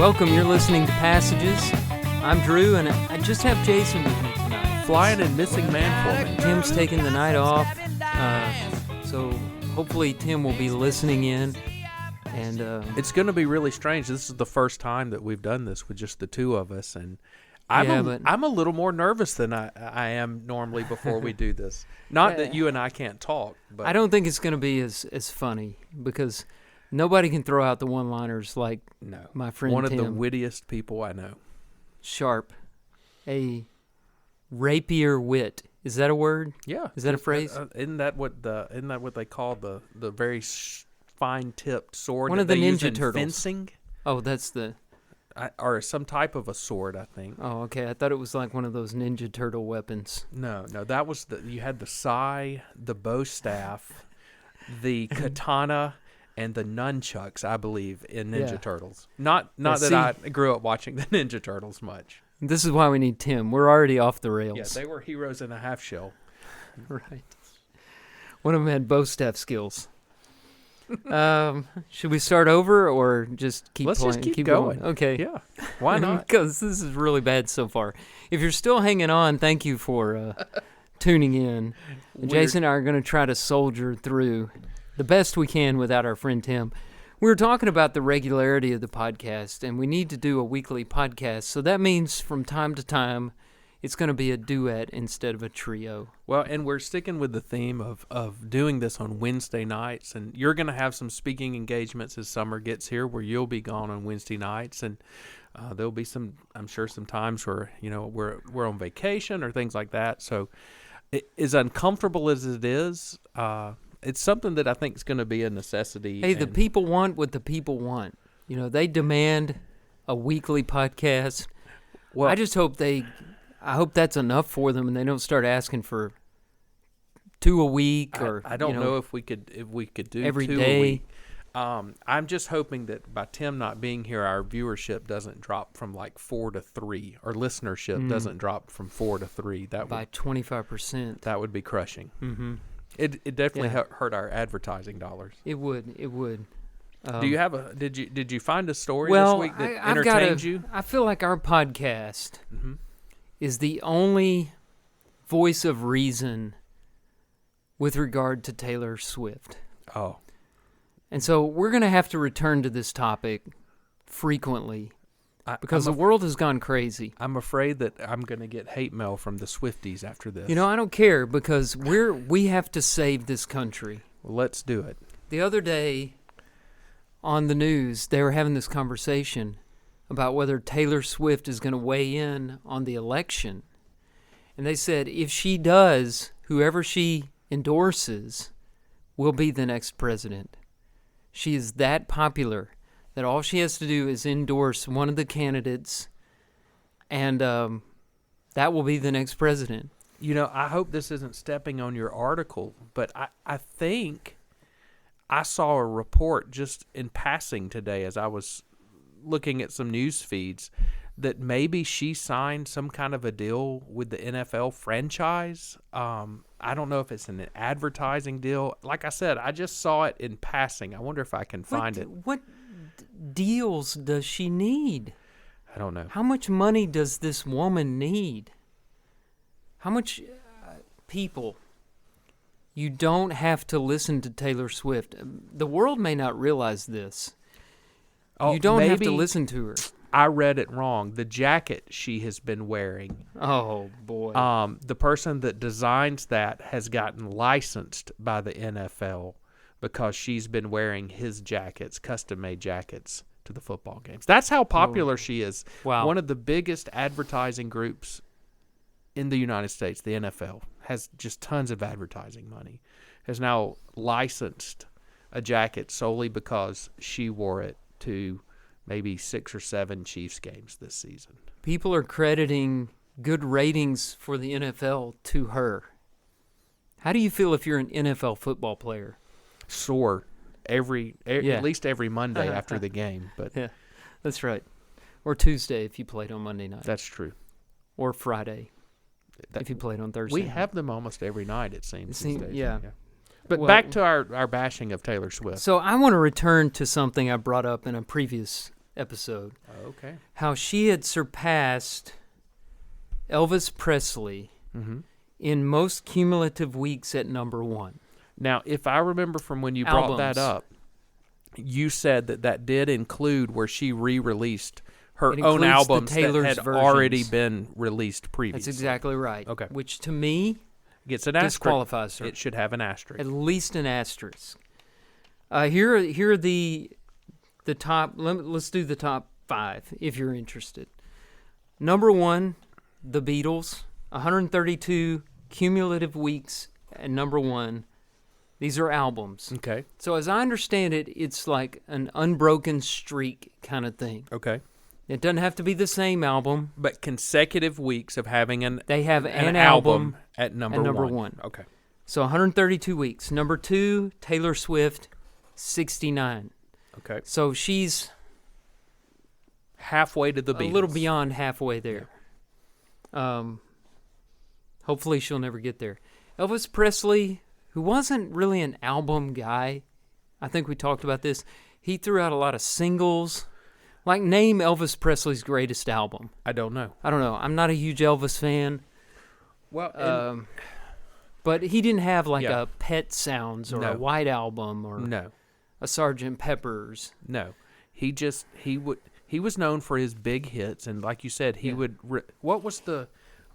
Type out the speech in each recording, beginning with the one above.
Welcome, you're listening to Passages. I'm Drew, and I just have Jason with me tonight. Flying and missing man for me. Tim's taking the night off, so hopefully Tim will be listening in. And it's going to be really strange. This is the first time that we've done this with just the two of us, and I'm a little more nervous than I am normally before we do this. Not that you and I can't talk, but I don't think it's going to be as funny because nobody can throw out the one-liners like my friend one Tim. Of the wittiest people I know. Sharp. A rapier wit. Is that a word? Yeah. Is that a phrase? Isn't that what they call the very fine-tipped sword? One that of the they use Ninja in Turtles. fencing? Oh, that's the... or some type of a sword, I think. Oh, okay. I thought it was like one of those Ninja Turtle weapons. No, that was you had the sai, the bow staff, the katana, and the nunchucks, I believe, in Ninja Turtles. Not that I grew up watching the Ninja Turtles much. This is why we need Tim. We're already off the rails. Yeah, they were heroes in a half shell. Right. One of them had bow staff skills. Should we start over or just keep Let's playing? just keep going. Okay. Yeah. Why not? Because this is really bad so far. If you're still hanging on, thank you for tuning in. Jason and I are going to try to soldier through the best we can without our friend Tim. We were talking about the regularity of the podcast, and we need to do a weekly podcast. So that means from time to time, it's going to be a duet instead of a trio. Well, and we're sticking with the theme of doing this on Wednesday nights, and you're going to have some speaking engagements as summer gets here where you'll be gone on Wednesday nights, and there'll be some times where, we're on vacation or things like that. So as uncomfortable as it is, it's something that I think is going to be a necessity. Hey, the people want what the people want. They demand a weekly podcast. Well, I hope that's enough for them, and they don't start asking for 2 a week or. I don't know if we could do every 2 day. a week. I'm just hoping that by Tim not being here, our viewership doesn't drop from like 4 to 3, or listenership doesn't drop from 4 to 3. That by 25%. That would be crushing. Mm-hmm. It definitely hurt our advertising dollars. It would. Do you have did you find a story this week that entertained you? I feel like our podcast is the only voice of reason with regard to Taylor Swift. Oh. And so we're going to have to return to this topic frequently because the world has gone crazy. I'm afraid that I'm going to get hate mail from the Swifties after this. I don't care because we have to save this country. Well, let's do it. The other day on the news, they were having this conversation about whether Taylor Swift is going to weigh in on the election. And they said if she does, whoever she endorses will be the next president. She is that popular that all she has to do is endorse one of the candidates, and that will be the next president. I hope this isn't stepping on your article, but I think I saw a report just in passing today as I was looking at some news feeds that maybe she signed some kind of a deal with the NFL franchise. I don't know if it's an advertising deal. Like I said, I just saw it in passing. I wonder if I can find it. What deals does she need? I don't know. How much money does this woman need? How much people? You don't have to listen to Taylor Swift. The world may not realize this. You don't have to listen to her. I read it wrong. The jacket she has been wearing. Oh, boy. The person that designs that has gotten licensed by the NFL because she's been wearing his jackets, custom-made jackets, to the football games. That's how popular she is. Wow. One of the biggest advertising groups in the United States, the NFL, has just tons of advertising money, has now licensed a jacket solely because she wore it to maybe 6 or 7 Chiefs games this season. People are crediting good ratings for the NFL to her. How do you feel if you're an NFL football player? Sore at least every Monday after the game. But yeah, that's right. Or Tuesday if you played on Monday night. That's true. Or Friday if you played on Thursday. We have them almost every night, it seems. Yeah. But back to our bashing of Taylor Swift. So I want to return to something I brought up in a previous episode. Okay. How she had surpassed Elvis Presley in most cumulative weeks at number 1. Now, if I remember from when you brought that up, you said that did include where she re-released her own albums that had already been released previously. That's exactly right. Okay. Which to me gets an asterisk. Disqualifies her. It should have an asterisk. At least an asterisk. Here are the top. Let's do the top 5 if you're interested. Number 1, The Beatles, 132 cumulative weeks at number 1. These are albums. Okay. So as I understand it, it's like an unbroken streak kind of thing. Okay. It doesn't have to be the same album. But consecutive weeks of having they have an album at number 1. Okay. So 132 weeks. Number 2, Taylor Swift, 69. Okay. So she's halfway to the Beatles. A little beyond halfway there. Hopefully she'll never get there. Elvis Presley, who wasn't really an album guy, I think we talked about this. He threw out a lot of singles. Like, name Elvis Presley's greatest album. I don't know. I'm not a huge Elvis fan. Well, but he didn't have like a Pet Sounds or a White Album or a Sgt. Pepper's. No, he was known for his big hits, and like you said, he would. What was the?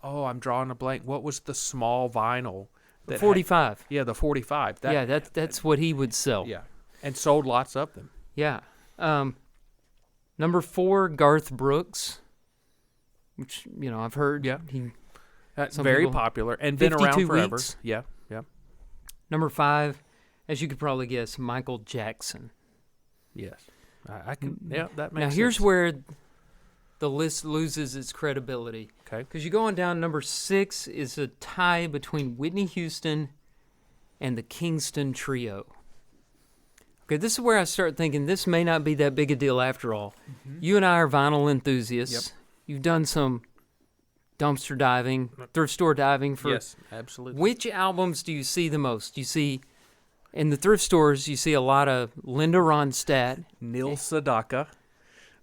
Oh, I'm drawing a blank. What was the small vinyl? The 45. The 45. That's what he would sell. Yeah, and sold lots of them. Yeah. Number 4, Garth Brooks, which I've heard. Yeah, That's very popular and been around forever. Weeks. Yeah. Number 5, as you could probably guess, Michael Jackson. Yes, I can. Yeah, that makes sense. Now here's where the list loses its credibility. Okay, because you go on down. Number 6 is a tie between Whitney Houston and the Kingston Trio. Okay, this is where I start thinking this may not be that big a deal after all. Mm-hmm. You and I are vinyl enthusiasts. Yep. You've done some dumpster diving, thrift store diving for. Yes, absolutely. Which albums do you see the most? You see, in the thrift stores, you see a lot of Linda Ronstadt, Neil Sedaka,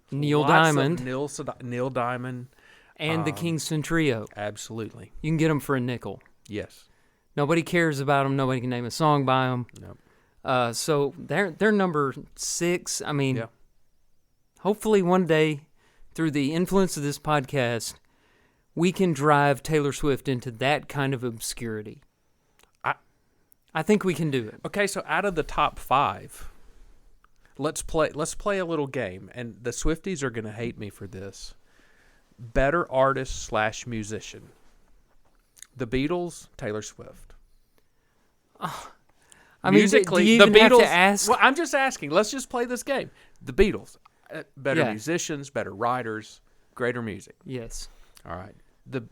Neil Diamond, Neil Diamond, and the Kingston Trio. Absolutely. You can get them for a nickel. Yes. Nobody cares about them. Nobody can name a song by them. Nope. So they're number 6. I mean, hopefully one day, through the influence of this podcast, we can drive Taylor Swift into that kind of obscurity. I think we can do it. Okay, so out of the top 5, let's play a little game, and the Swifties are going to hate me for this. Better artist / musician. The Beatles, Taylor Swift. I mean, musically, do you even the Beatles. Have to ask? Well, I'm just asking. Let's just play this game. The Beatles, better musicians, better writers, greater music. Yes. All right. The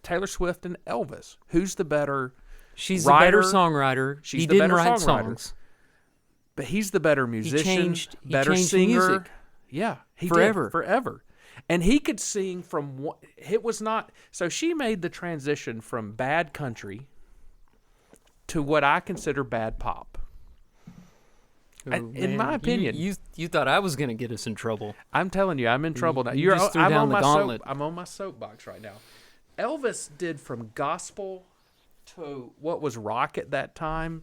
Taylor Swift and Elvis. Who's the better? She's writer? the better songwriter. She's he the didn't better write songwriter. songs, but he's the better musician, he better changed singer. Music. Yeah, he forever. did forever. And he could sing from what it was not. So she made the transition from bad country to what I consider bad pop. In my opinion, you thought I was going to get us in trouble. I'm telling you, I'm in trouble now. You just threw down the gauntlet. I'm on my soapbox right now. Elvis did from gospel to what was rock at that time,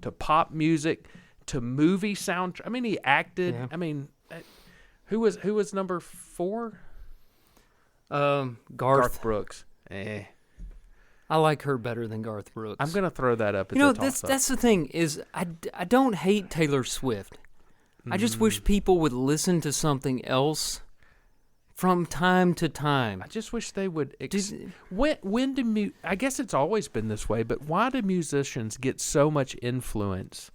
to pop music, to movie soundtrack. I mean, he acted. Yeah. I mean, who was number 4? Garth Brooks. I like her better than Garth Brooks. I'm gonna throw that up. That's the thing is I don't hate Taylor Swift. I just wish people would listen to something else from time to time. I just wish they would. When do I guess it's always been this way, but why do musicians get so much influence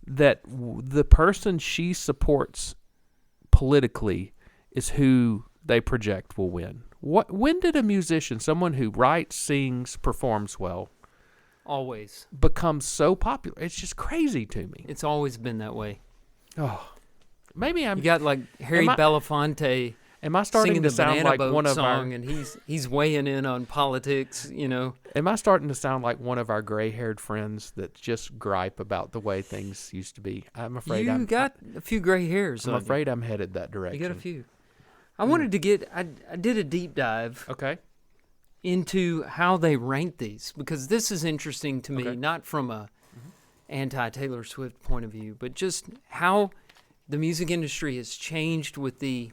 that the person she supports politically is who they project will win? When did a musician, someone who writes, sings, performs well, always become so popular? It's just crazy to me. It's always been that way. Oh, maybe You got like Harry Belafonte Am I starting singing to the sound Banana like Boat one of song, our? and he's weighing in on politics. Am I starting to sound like one of our gray-haired friends that just gripe about the way things used to be? I'm afraid You got a few gray hairs. I'm on afraid I'm headed that you. direction. You got a few. I wanted to get. I did a deep dive Okay. into how they rank these, because this is interesting to me, Okay. not from a anti-Taylor Swift point of view, but just how the music industry has changed with the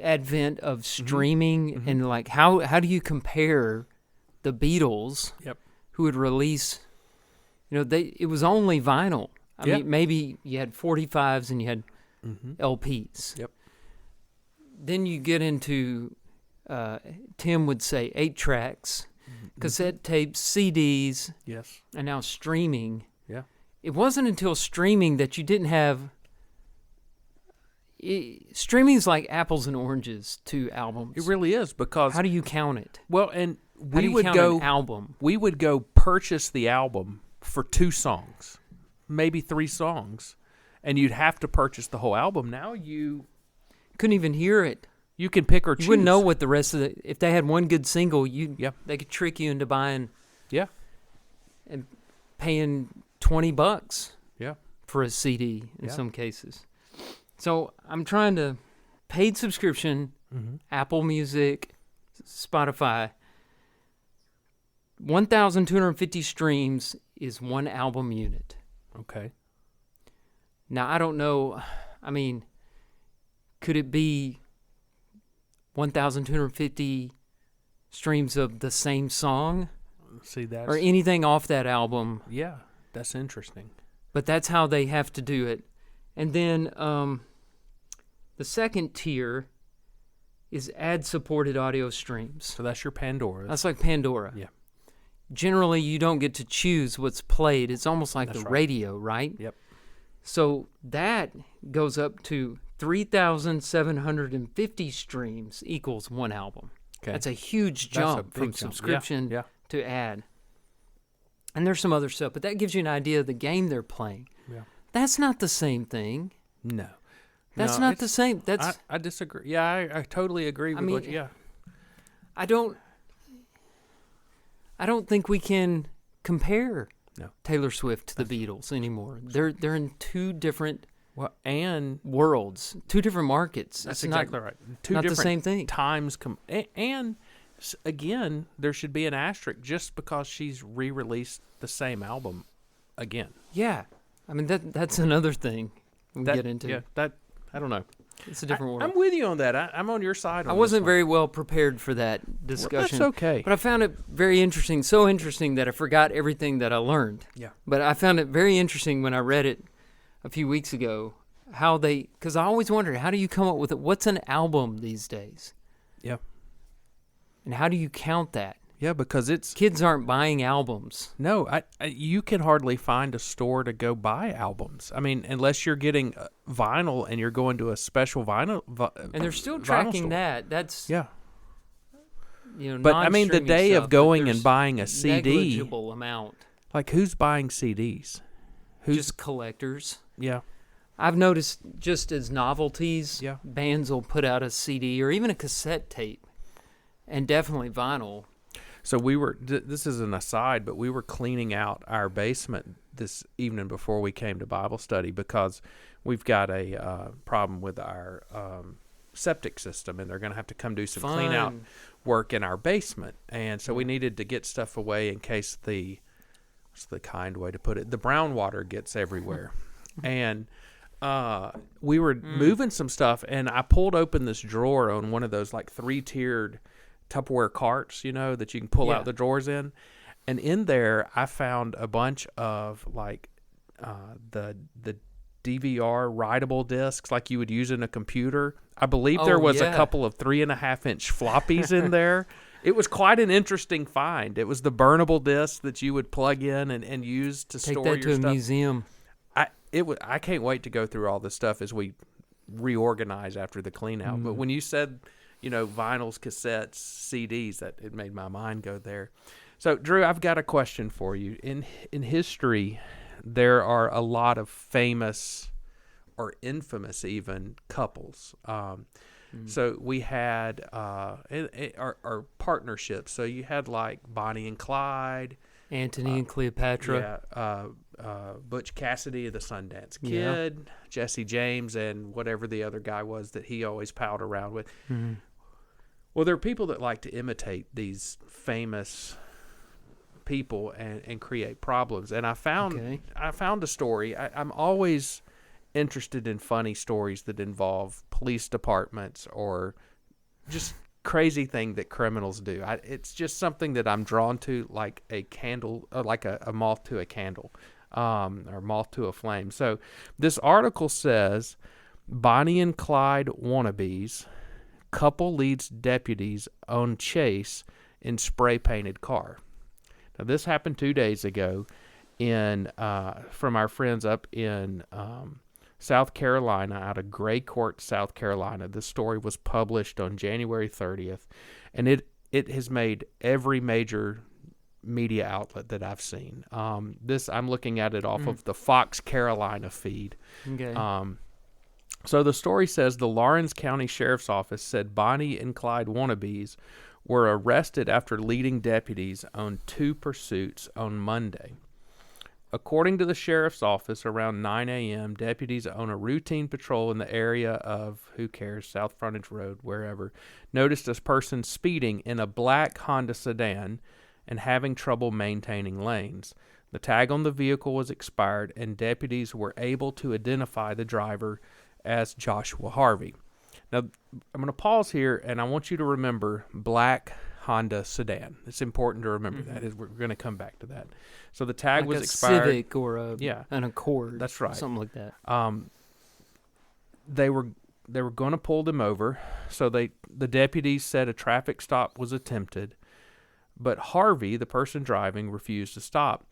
advent of streaming, and like how do you compare the Beatles, Yep. who would release, it was only vinyl. I Yeah. mean, maybe you had 45s and you had LPs. Yep. Then you get into, Tim would say 8 tracks, cassette tapes, CDs, Yes. and now streaming. Yeah. It wasn't until streaming that you didn't have. Streaming is like apples and oranges to albums. It really is, because How do you count it? well, and How do you count an album? we would go purchase the album for 2 songs, maybe 3 songs, and you'd have to purchase the whole album. Now you Couldn't even hear it. can pick or choose. You wouldn't know what the rest of the. If they had one good single, Yeah. they could trick you into buying Yeah. and paying $20 Yeah. for a CD in Yeah. some cases. So I'm trying to paid subscription, Apple Music, Spotify. 1,250 streams is one album unit. Okay. Now I don't know. I mean, could it be 1,250 streams of the same song See, that's or anything off that album? yeah, that's interesting. But that's how they have to do it. And then the second tier is ad-supported audio streams. So that's your Pandora. That's like Pandora. Yeah. Generally, you don't get to choose what's played. It's almost like That's the right. radio, right? Yep. So that goes up to 3,750 streams equals one album. Okay. That's a huge That's a jump big from jump. subscription Yeah. to ad. And there's some other stuff, but that gives you an idea of the game they're playing. Yeah. That's not the same thing. No. That's No, not the same. That's I disagree. Yeah, I totally agree with mean, what. Yeah. I don't think we can compare No. Taylor Swift to the Beatles anymore. They're in two different Well, and worlds, two different markets. that's It's not- exactly right. Two not the different same thing. times. And again, there should be an asterisk just because she's re-released the same album again. Yeah, I mean that's another thing we That, get into. Yeah, that I don't know. It's a different world. I'm with you on that. I'm on your side. I On wasn't this one. very well prepared for that discussion. That's okay. But I found it very interesting, so interesting that I forgot everything that I learned. Yeah. But I found it very interesting when I read it a few weeks ago, because I always wondered, how do you come up with it? What's an album these days? Yeah. And how do you count that? Yeah, because it's Kids aren't buying albums. no. You can hardly find a store to go buy albums. I mean, unless you're getting vinyl and you're going to a special vinyl. And they're still vinyl tracking store. that. That's, Yeah. you know, But I mean, the non-streaming day stuff, of but going there's and buying a CD, negligible amount. like who's buying CDs? Who's Just collectors. yeah. I've noticed just as novelties, Yeah. bands will put out a CD or even a cassette tape, and definitely vinyl. So we were. This is an aside, but we were cleaning out our basement this evening before we came to Bible study because we've got a problem with our septic system, and they're going to have to come do some clean out Fun. work in our basement, and so we needed to get stuff away in case what's the kind way to put it, the brown water gets everywhere, and we were moving some stuff, and I pulled open this drawer on one of those like 3-tiered Tupperware carts, that you can pull Yeah. out the drawers in, and in there I found a bunch of like the DVR writable discs like you would use in a computer. I believe there Oh, was a yeah. couple of 3.5-inch floppies in there. It was quite an interesting find. It was the burnable disc that you would plug in and use to Take store that your to a stuff. museum. I can't wait to go through all this stuff as we reorganize after the clean out. But when you said, vinyls, cassettes, CDs, that it made my mind go there. So, Drew, I've got a question for you. In history, there are a lot of famous or infamous even couples. So we had our partnerships. So you had like Bonnie and Clyde, Antony and Cleopatra. Butch Cassidy of the Sundance Yeah. Kid, Jesse James, and whatever the other guy was that he always palled around with. Mm-hmm. Well, there are people that like to imitate these famous people and create problems. And I found a story. I'm always interested in funny stories that involve police departments or just crazy thing that criminals do. It's just something that I'm drawn to, like a candle, like a moth to a candle, or moth to a flame. So this article says, Bonnie and Clyde wannabes, couple leads deputies on chase in spray-painted car. Now, this happened 2 days ago from our friends up in South Carolina, out of Gray Court, South Carolina. This story was published on January 30th, and it has made every major media outlet that I've seen. I'm looking at it off of the Fox Carolina feed. Okay. So the story says the Lawrence County Sheriff's Office said Bonnie and Clyde wannabes were arrested after leading deputies on 2 pursuits on Monday. According to the sheriff's office, around 9 a.m., deputies on a routine patrol in the area of, who cares, South Frontage Road, wherever, noticed a person speeding in a black Honda sedan and having trouble maintaining lanes. The tag on the vehicle was expired, and deputies were able to identify the driver as Joshua Harvey. Now, I'm going to pause here, and I want you to remember black Honda sedan. It's important to remember that. We're going to come back to that. So the tag like was a expired. Civic or an Accord. That's right. Something like that. They were going to pull them over, so the deputies said a traffic stop was attempted, but Harvey, the person driving, refused to stop.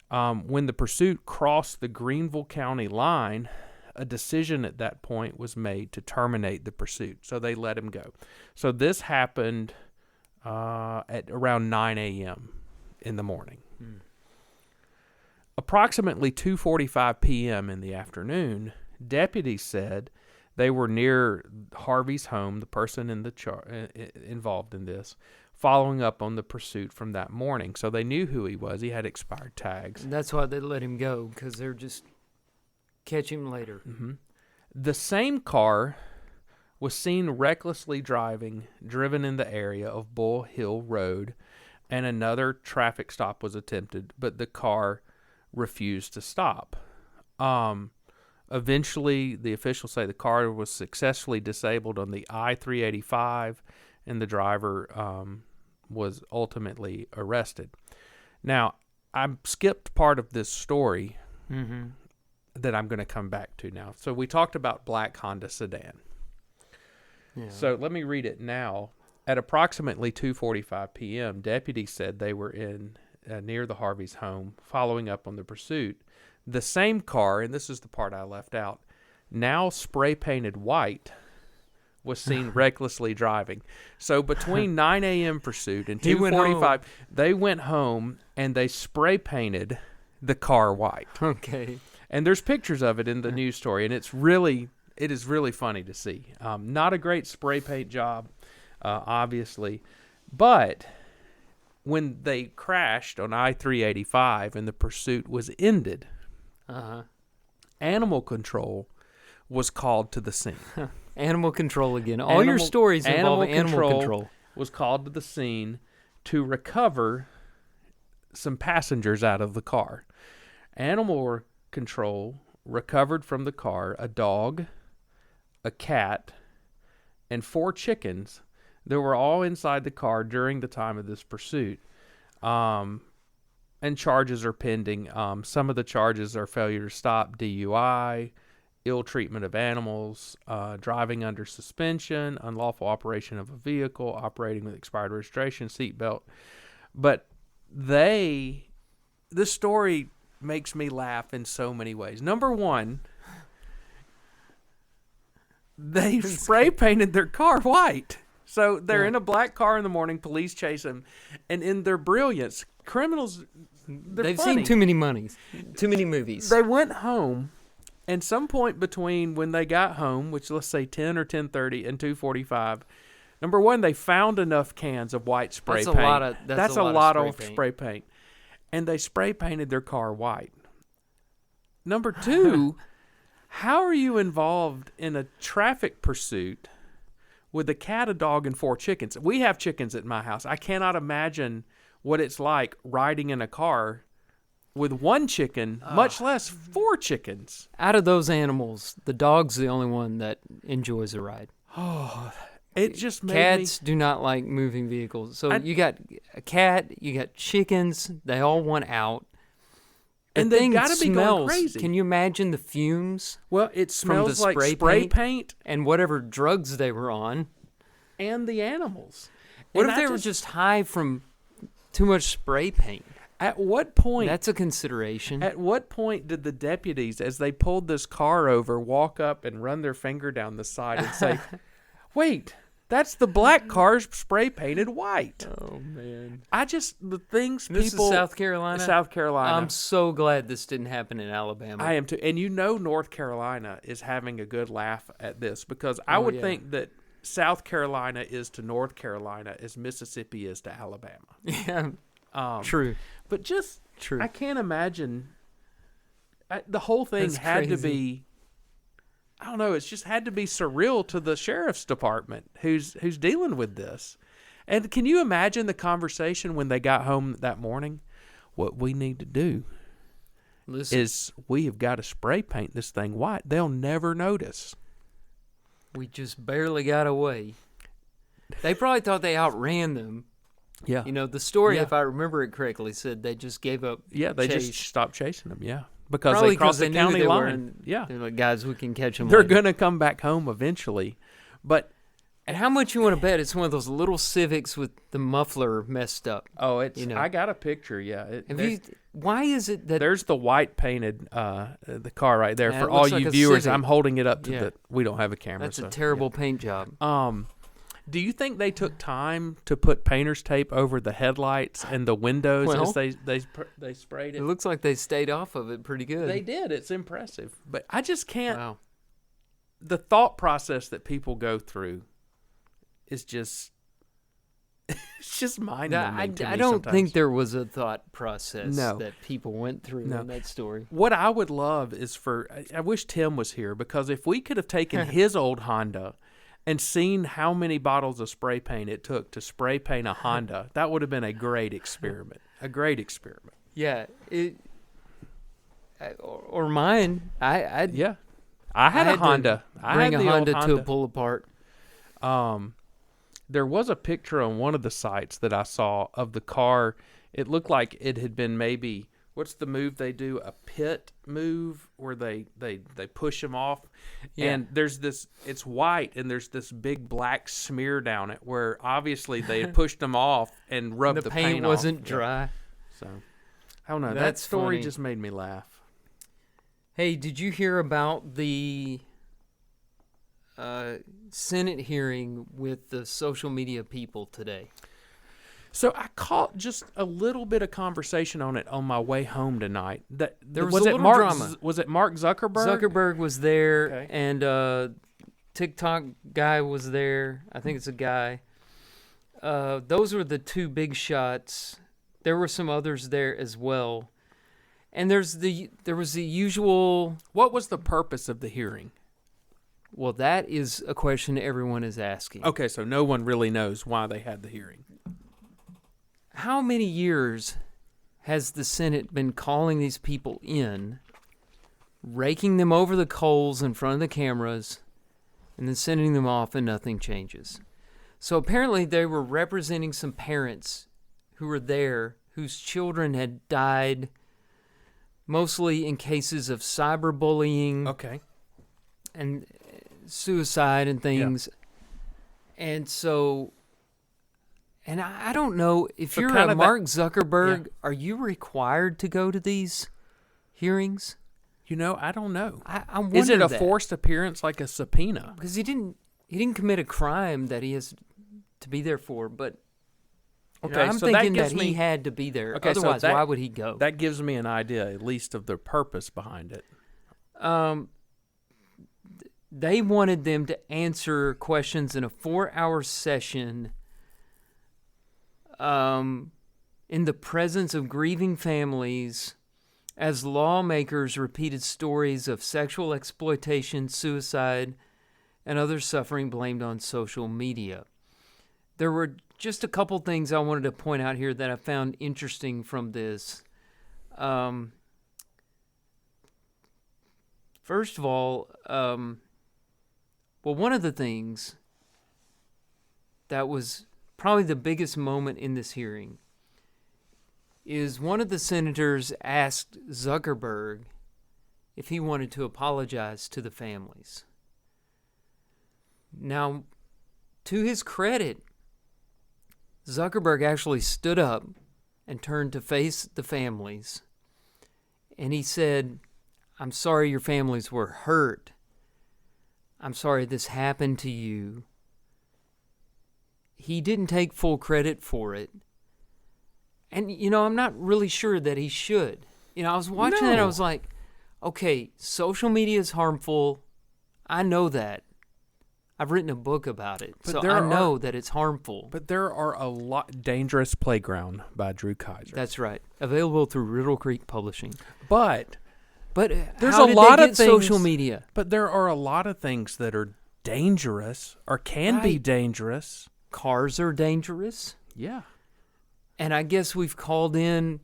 When the pursuit crossed the Greenville County line, a decision at that point was made to terminate the pursuit, so they let him go. So this happened at around 9 a.m. in the morning. Approximately 2:45 p.m. in the afternoon, deputies said they were near Harvey's home, the person in the involved in this, following up on the pursuit from that morning. So they knew who he was. He had expired tags. That's why they let him go, because they're just catch him later. The same car was seen recklessly driven in the area of Bull Hill Road, and another traffic stop was attempted, but the car refused to stop. Eventually, the officials say the car was successfully disabled on the I-385, and the driver was ultimately arrested. Now, I skipped part of this story that I'm going to come back to now. So we talked about black Honda sedan. Yeah. So let me read it now. At approximately 2:45 p.m., deputies said they were in near the Harvey's home, following up on the pursuit. The same car, and this is the part I left out, now spray-painted white, was seen recklessly driving. So between 9 a.m. pursuit and 2:45, they went home and they spray-painted the car white. Okay. And there's pictures of it in the news story, and it is really funny to see. Not a great spray paint job, obviously, but when they crashed on I-385 and the pursuit was ended, animal control was called to the scene. Animal control again. All your stories involve animal control. Was called to the scene to recover some passengers out of the car. Animal control recovered from the car a dog, a cat, and 4 chickens that were all inside the car during the time of this pursuit. And charges are pending. Some of the charges are failure to stop, DUI, ill treatment of animals, driving under suspension, unlawful operation of a vehicle, operating with expired registration, seatbelt. But this story makes me laugh in so many ways. Number one, they spray painted their car white. So they're in a black car in the morning, police chase them, and in their brilliance, criminals, they've seen too many movies. They went home And some point between when they got home, which let's say 10 or 10:30 and 2:45, number one, they found enough cans of white spray paint. That's a lot of spray paint. And they spray painted their car white. Number two, how are you involved in a traffic pursuit with a cat, a dog, and 4 chickens? We have chickens at my house. I cannot imagine what it's like riding in a car with 1 chicken, much less 4 chickens. Out of those animals, the dog's the only one that enjoys a ride. Oh, it just made Cats do not like moving vehicles. So you got a cat, you got chickens, they all want out. And they gotta be going crazy. Can you imagine the fumes? Well, it smells from the like spray paint and whatever drugs they were on. And the animals. What if they were just high from too much spray paint? At what point? That's a consideration. At what point did the deputies, as they pulled this car over, walk up and run their finger down the side and say, "Wait, that's the black car's spray painted white"? Oh man! The things this people. Is South Carolina. South Carolina. I'm so glad this didn't happen in Alabama. I am too, and North Carolina is having a good laugh at this because I would think that South Carolina is to North Carolina as Mississippi is to Alabama. Yeah. True. But true. I can't imagine. The whole thing had to be. I don't know. It's just had to be surreal to the sheriff's department who's dealing with this. And can you imagine the conversation when they got home that morning? What we need to do is we have got to spray paint this thing white. They'll never notice. We just barely got away. They probably thought they outran them. Yeah. The story, if I remember it correctly, said they just gave up. Yeah, they chase. just stopped chasing them. Yeah, because probably they crossed the county line. They're like, guys, we can catch them. They're going to come back home eventually. But and how much you want to bet it's one of those little Civics with the muffler messed up? Oh, it's. I got a picture. Yeah. Why is it that there's the white painted the car right there for all you viewers? I'm holding it up to the. We don't have a camera. That's a terrible paint job. Do you think they took time to put painter's tape over the headlights and the windows as they sprayed it? It looks like they stayed off of it pretty good. They did. It's impressive. But I just can't. Wow. The thought process that people go through is just it's just mind-numbing to me I don't sometimes. think there was a thought process No. that people went through in that story. What I would love is I wish Tim was here, because if we could have taken his old Honda and seen how many bottles of spray paint it took to spray paint a Honda, that would have been a great experiment. A great experiment. Yeah. Or mine. I had a Honda. Bring a Honda to a pull apart. There was a picture on one of the sites that I saw of the car. It looked like it had been maybe, what's the move they do? A pit move where they push them off. Yeah. And there's this, it's white, and there's this big black smear down it where obviously they had pushed them off and rubbed the paint off. The paint wasn't dry. So, I don't know. That's that story funny. Just made me laugh. Hey, did you hear about the Senate hearing with the social media people today? So I caught just a little bit of conversation on it on my way home tonight. There was a little drama. Was it Mark Zuckerberg? Zuckerberg was there, okay. And TikTok guy was there. I think it's a guy. Those were the two big shots. There were some others there as well. And there was the usual. What was the purpose of the hearing? Well, that is a question everyone is asking. Okay, so no one really knows why they had the hearing. How many years has the Senate been calling these people in, raking them over the coals in front of the cameras, and then sending them off and nothing changes? So apparently they were representing some parents who were there whose children had died, mostly in cases of cyberbullying. Okay. And suicide and things. Yeah. And so, and I don't know, if you're a Mark Zuckerberg, are you required to go to these hearings? I don't know. I wonder Is it a forced appearance like a subpoena? Because he didn't commit a crime that he has to be there for, but I'm thinking that he had to be there. Okay, otherwise, why would he go? That gives me an idea, at least, of the purpose behind it. They wanted them to answer questions in a 4-hour session in the presence of grieving families as lawmakers repeated stories of sexual exploitation, suicide, and other suffering blamed on social media. There were just a couple things I wanted to point out here that I found interesting from this. First of all, one of the things that was probably the biggest moment in this hearing is one of the senators asked Zuckerberg if he wanted to apologize to the families. Now, to his credit, Zuckerberg actually stood up and turned to face the families, and he said, "I'm sorry your families were hurt. I'm sorry this happened to you." He didn't take full credit for it. And, I'm not really sure that he should. I was watching it, I was like, okay, social media is harmful. I know that. I've written a book about it, so I know that it's harmful. But there are a lot. Dangerous Playground by Drew Kaiser. That's right. Available through Riddle Creek Publishing. But there's how a did lot they of get things, social media. But there are a lot of things that are dangerous or can be dangerous. Cars are dangerous. Yeah. And I guess we've called in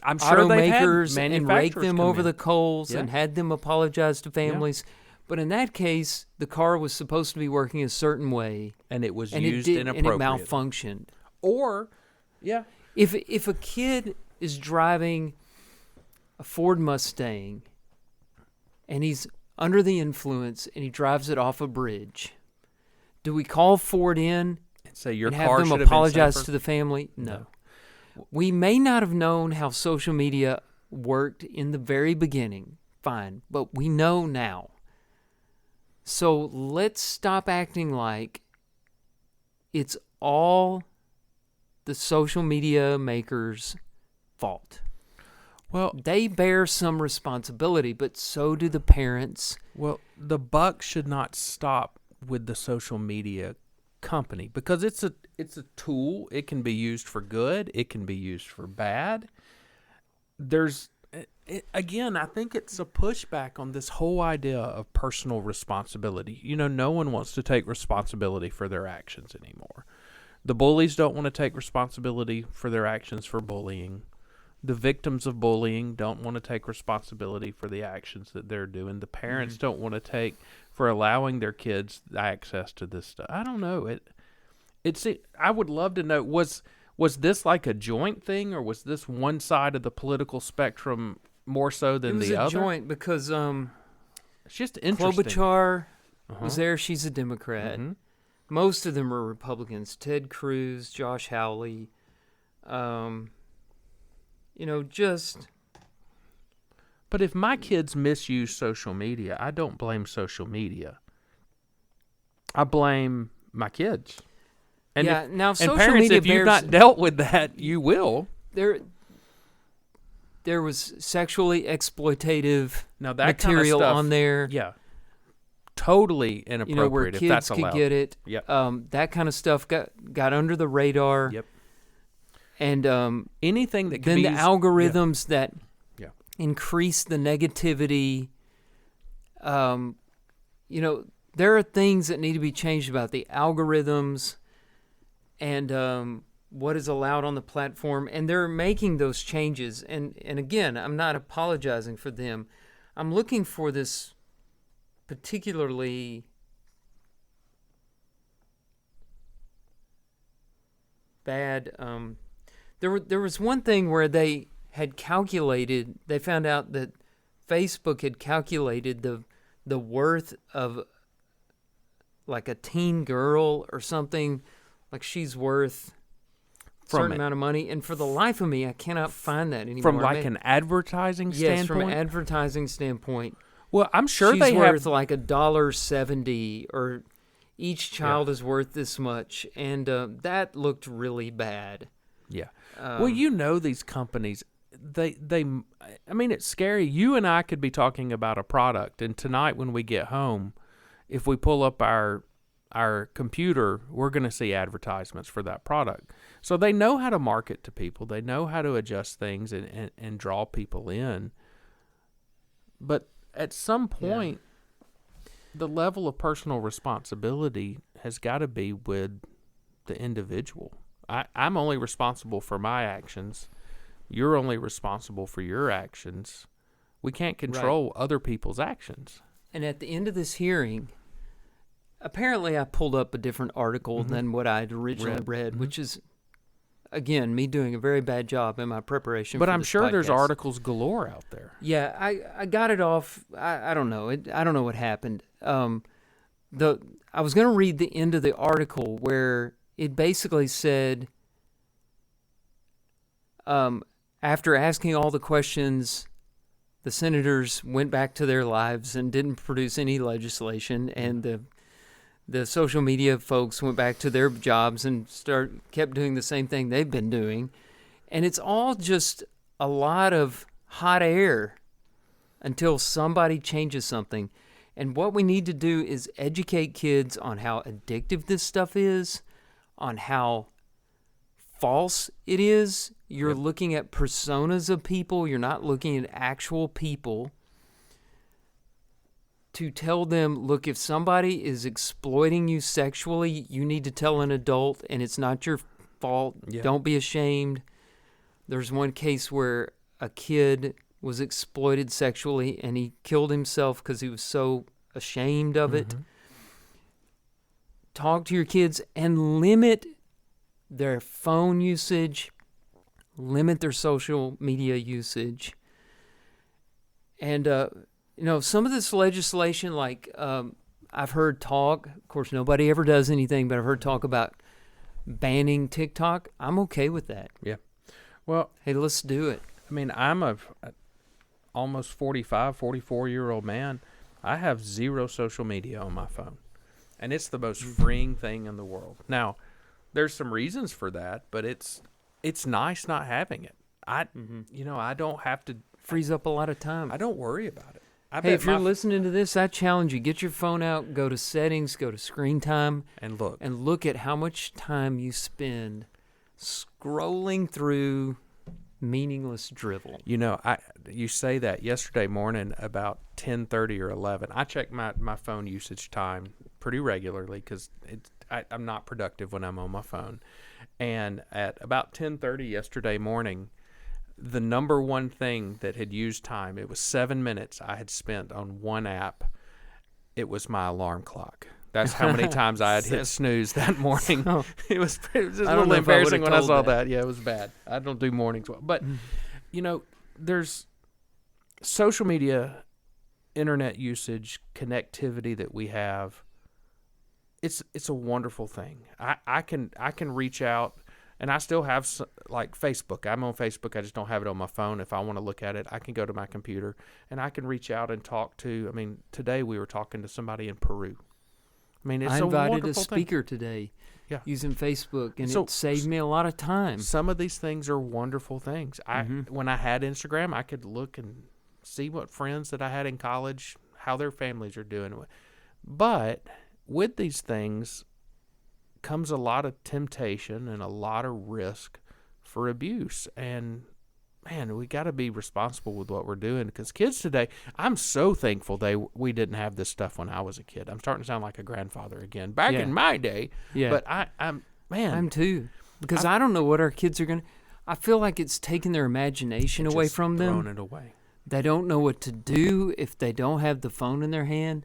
I'm sure automakers and raked them over the coals Yeah. and had them apologize to families. Yeah. But in that case, the car was supposed to be working a certain way. And it was and used and inappropriately. it malfunctioned. Or, yeah. If a kid is driving a Ford Mustang and he's under the influence and he drives it off a bridge, do we call Ford in and say your and car have them should apologize have been to the family? No. We may not have known how social media worked in the very beginning, fine, but we know now. So let's stop acting like it's all the social media makers' fault. Well, they bear some responsibility, but so do the parents. Well, the buck should not stop with the social media company because it's a tool. It can be used for good. It can be used for bad. Again, I think it's a pushback on this whole idea of personal responsibility. No one wants to take responsibility for their actions anymore. The bullies don't want to take responsibility for their actions for bullying. The victims of bullying don't want to take responsibility for the actions that they're doing. The parents don't want to take for allowing their kids access to this stuff. I don't know. I would love to know, was this like a joint thing, or was this one side of the political spectrum more so than the other? It was a joint because it's just interesting. Klobuchar was there. She's a Democrat. Mm-hmm. Most of them are Republicans. Ted Cruz, Josh Hawley. But if my kids misuse social media, I don't blame social media. I blame my kids. And now social parents, media if you've not dealt with that, you will. There was sexually exploitative that material kind of stuff, on there. Yeah. Totally inappropriate, where if kids that's could allowed. get it. Yep. That kind of stuff got under the radar. Yep. And anything that can then be the used, algorithms that increase the negativity. There are things that need to be changed about the algorithms and what is allowed on the platform, and they're making those changes. And again, I'm not apologizing for them. I'm looking for this particularly bad. There was one thing where they found out that Facebook had calculated the worth of like a teen girl or something, like she's worth a certain amount of money, and for the life of me I cannot find that anymore. From an advertising standpoint? Yes, from an advertising standpoint. Well, I'm sure she's they worth have like $1.70, or each child is worth this much, and that looked really bad. Yeah. Well, these companies I mean, it's scary. You and I could be talking about a product, and tonight when we get home, if we pull up our computer, we're going to see advertisements for that product. So they know how to market to people. They know how to adjust things and draw people in. But at some point, the level of personal responsibility has got to be with the individual. I'm only responsible for my actions. You're only responsible for your actions. We can't control other people's actions. And at the end of this hearing, apparently I pulled up a different article than what I had originally read, which is, again, me doing a very bad job in my preparation But for I'm this sure podcast. there's articles galore out there. Yeah, I got it off. I don't know. I don't know what happened. I was going to read the end of the article where it basically said, after asking all the questions, the senators went back to their lives and didn't produce any legislation, and the social media folks went back to their jobs and kept doing the same thing they've been doing. And it's all just a lot of hot air until somebody changes something. And what we need to do is educate kids on how addictive this stuff is, on how false it is. You're looking at personas of people. You're not looking at actual people. To tell them, look, if somebody is exploiting you sexually, you need to tell an adult, and it's not your fault. Yeah. Don't be ashamed. There's one case where a kid was exploited sexually, and he killed himself because he was so ashamed of it. Talk to your kids and limit their phone usage, limit their social media usage. And, some of this legislation, like I've heard talk, of course, nobody ever does anything, but I've heard talk about banning TikTok. I'm okay with that. Yeah. Well, hey, let's do it. I mean, I'm a almost 45, 44-year-old man. I have zero social media on my phone, and it's the most freeing thing in the world. Now, there's some reasons for that, but it's nice not having it. I don't have to. Frees up a lot of time. I don't worry about it. Hey, if you're listening to this, I challenge you, get your phone out, go to settings, go to screen time, and look at how much time you spend scrolling through meaningless drivel. You say that yesterday morning about 10:30 or 11. I check my phone usage time pretty regularly because I'm not productive when I'm on my phone. And at about 10:30 yesterday morning, the number one thing that had used time, it was 7 minutes I had spent on one app. It was my alarm clock. That's how many times I had hit snooze that morning. It was just a little embarrassing when I saw that. Yeah, it was bad. I don't do mornings well. But, there's social media, internet usage, connectivity that we have. It's a wonderful thing. I can reach out. And I still have, like, Facebook. I'm on Facebook. I just don't have it on my phone. If I want to look at it, I can go to my computer, and I can reach out and talk to, today we were talking to somebody in Peru. It's I a invited wonderful a speaker thing. today Yeah. using Facebook, and So, it saved me a lot of time. Some of these things are wonderful things. When I had Instagram, I could look and see what friends that I had in college, how their families are doing. But with these things comes a lot of temptation and a lot of risk for abuse. And man, we got to be responsible with what we're doing, because kids today, I'm so thankful we didn't have this stuff when I was a kid. I'm starting to sound like a grandfather again. Back in my day, but I'm too, because I don't know what our kids are going to. I feel like it's taking their imagination away from them. Thrown it away. They don't know what to do if they don't have the phone in their hand.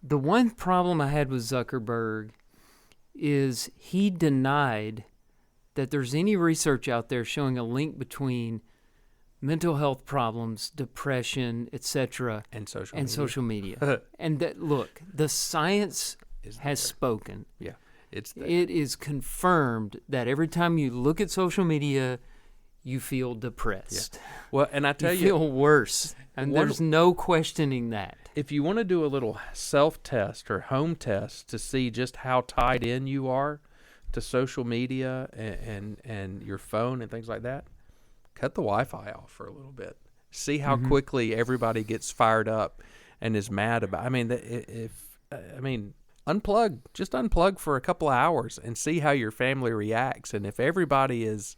The one problem I had with Zuckerberg is he denied that there's any research out there showing a link between mental health problems, depression, etc., and social media. And that, look, the science has spoken. Yeah, it is confirmed that every time you look at social media, you feel depressed. Yeah. Well, and I tell you, feel worse, and there's no questioning that. If you want to do a little self-test or home test to see just how tied in you are to social media and your phone and things like that, cut the Wi-Fi off for a little bit. See how Mm-hmm. quickly everybody gets fired up and is mad about. Unplug. Just unplug for a couple of hours and see how your family reacts. And if everybody is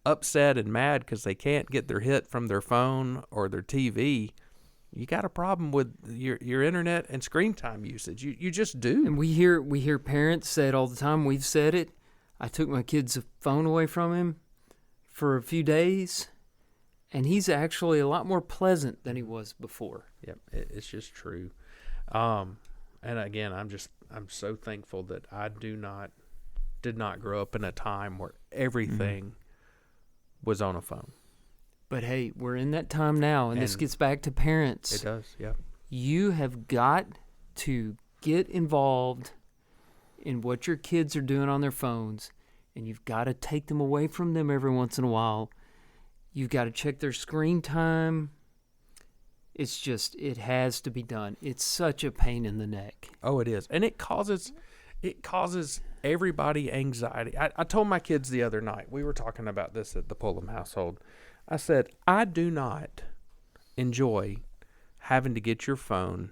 upset and mad because they can't get their hit from their phone or their TV, you got a problem with your internet and screen time usage. You just do. And we hear parents say it all the time. We've said it. I took my kid's phone away from him for a few days, and he's actually a lot more pleasant than he was before. Yep, it's just true. And again, I'm so thankful that I did not grow up in a time where everything was on a phone. But hey, we're in that time now, and this And gets back to parents. It does, yeah. You have got to get involved in what your kids are doing on their phones, and you've got to take them away from them every once in a while. You've got to check their screen time. It has to be done. It's such a pain in the neck. Oh, it is. And it causes everybody anxiety. I told my kids the other night, we were talking about this at the Pullum household. I said, I do not enjoy having to get your phone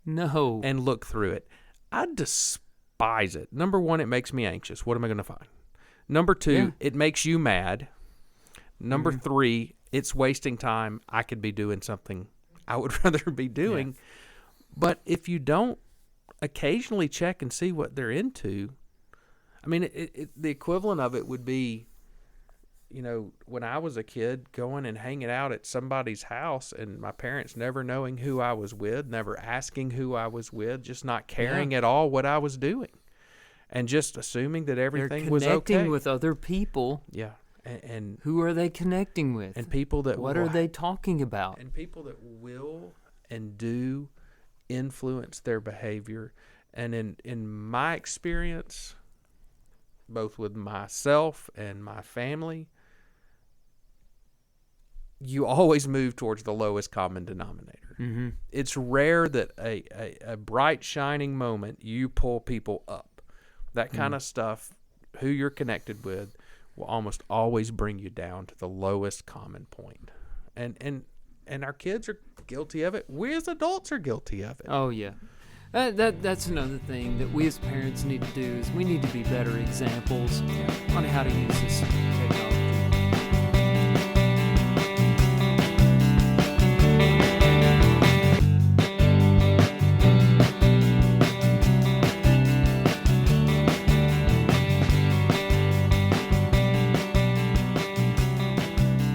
No. and look through it. I despise it. Number one, it makes me anxious. What am I going to find? Number two, it makes you mad. Number three, it's wasting time. I could be doing something I would rather be doing. Yeah. But if you don't occasionally check and see what they're into, I mean, the equivalent of it would be, when I was a kid, going and hanging out at somebody's house and my parents never knowing who I was with, never asking who I was with, just not caring at all what I was doing, and just assuming that everything was okay. They're connecting with other people. Yeah. And who are they connecting with? And people that what are they talking about? And people that will and do influence their behavior. And in my experience, both with myself and my family, you always move towards the lowest common denominator. Mm-hmm. It's rare that a bright, shining moment, you pull people up. That kind of stuff, who you're connected with, will almost always bring you down to the lowest common point. And our kids are guilty of it. We as adults are guilty of it. Oh, yeah. That's another thing that we as parents need to do is we need to be better examples on how to use this technology.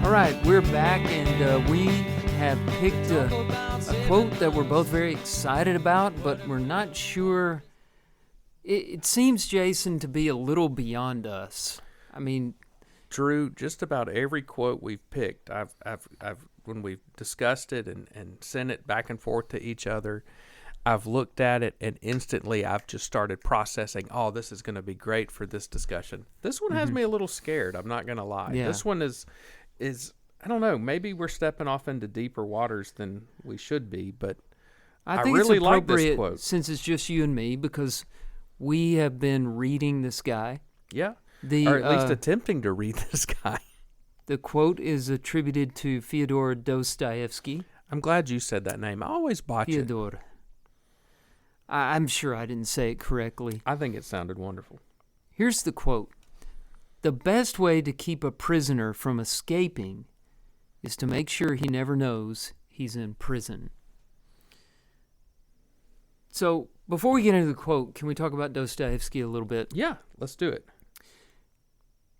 All right, we're back, and we have picked a quote that we're both very excited about, but we're not sure. It seems, Jason, to be a little beyond us. I mean, Drew, just about every quote we've picked, I've when we've discussed it and sent it back and forth to each other, I've looked at it and instantly I've just started processing, oh, this is going to be great for this discussion. This one has me a little scared, I'm not going to lie. Yeah. This one is I don't know, maybe we're stepping off into deeper waters than we should be, but I think really it's like this appropriate quote. since it's just you and me because we have been reading this guy. Yeah, or at least attempting to read this guy. The quote is attributed to Fyodor Dostoevsky. I'm glad you said that name. I always botch it. Fyodor. I'm sure I didn't say it correctly. I think it sounded wonderful. Here's the quote. The best way to keep a prisoner from escaping is to make sure he never knows he's in prison. So, before we get into the quote, can we talk about Dostoevsky a little bit? Yeah, let's do it.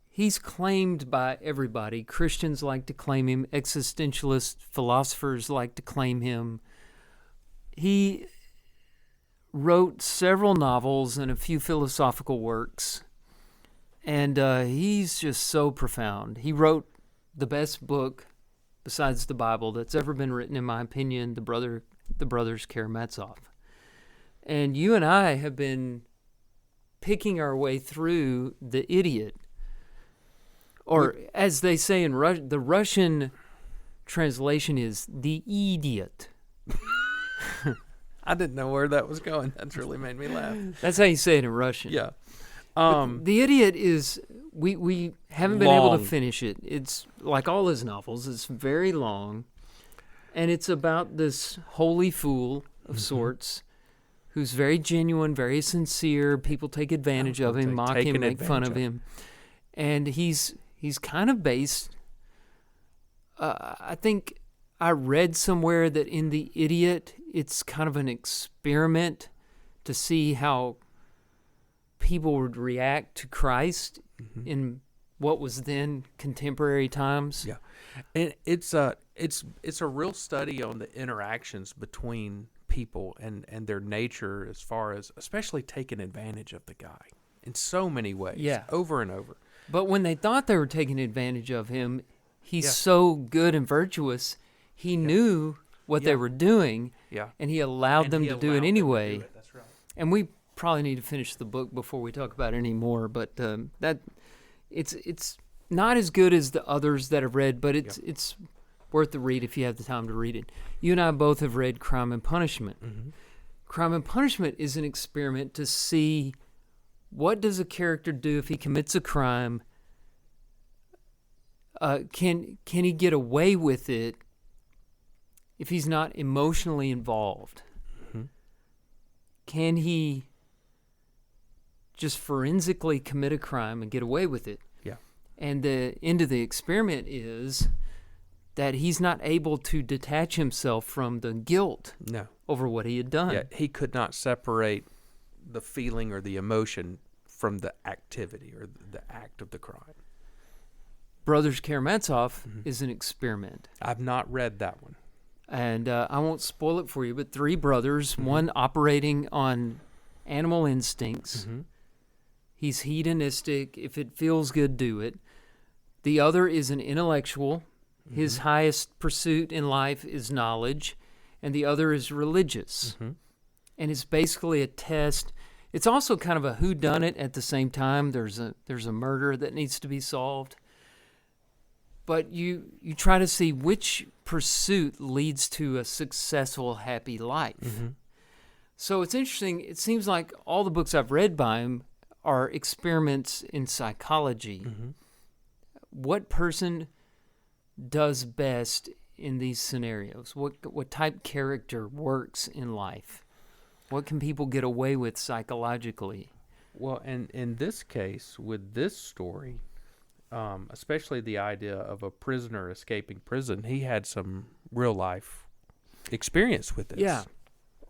He's claimed by everybody. Christians like to claim him. Existentialist philosophers like to claim him. He wrote several novels and a few philosophical works. And he's just so profound. He wrote the best book, besides the Bible, that's ever been written, in my opinion, the Brothers Karamazov. And you and I have been picking our way through The Idiot. Or, as they say in the Russian translation is The Idiot. I didn't know where that was going. That's really made me laugh. That's how you say it in Russian. Yeah. The Idiot is, we Haven't been able to long. finish it. It's like all his novels. It's very long, and it's about this holy fool of sorts, who's very genuine, very sincere. People take advantage of him, mock him, make fun of him, and he's kind of based. I think I read somewhere that in The Idiot, it's kind of an experiment to see how people would react to Christ in what was then contemporary times. Yeah, and it's a real study on the interactions between people and their nature, as far as especially taking advantage of the guy in so many ways. Yeah. Over and over. But when they thought they were taking advantage of him, he's Yeah. so good and virtuous. He knew what they Yeah. were doing, Yeah, and he allowed them to do it anyway. That's right. And we probably need to finish the book before we talk about it anymore. But that it's not as good as the others that I've read, but it's worth the read if you have the time to read it. You and I both have read Crime and Punishment. Mm-hmm. Crime and Punishment is an experiment to see what does a character do if he commits a crime. Can he get away with it if he's not emotionally involved? Mm-hmm. Can he just forensically commit a crime and get away with it? Yeah. And the end of the experiment is that he's not able to detach himself from the guilt No. over what he had done. Yeah, he could not separate the feeling or the emotion from the activity or the act of the crime. Brothers Karamazov is an experiment. I've not read that one. And I won't spoil it for you, but three brothers, one operating on animal instincts. He's hedonistic. If it feels good, do it. The other is an intellectual. His highest pursuit in life is knowledge. And the other is religious. And it's basically a test. It's also kind of a whodunit at the same time. There's a murder that needs to be solved. But you try to see which pursuit leads to a successful, happy life. So it's interesting. It seems like all the books I've read by him are experiments in psychology. What person does best in these scenarios? What type character works in life? What can people get away with psychologically? Well, and in this case, with this story, especially the idea of a prisoner escaping prison, he had some real life experience with this. Yeah.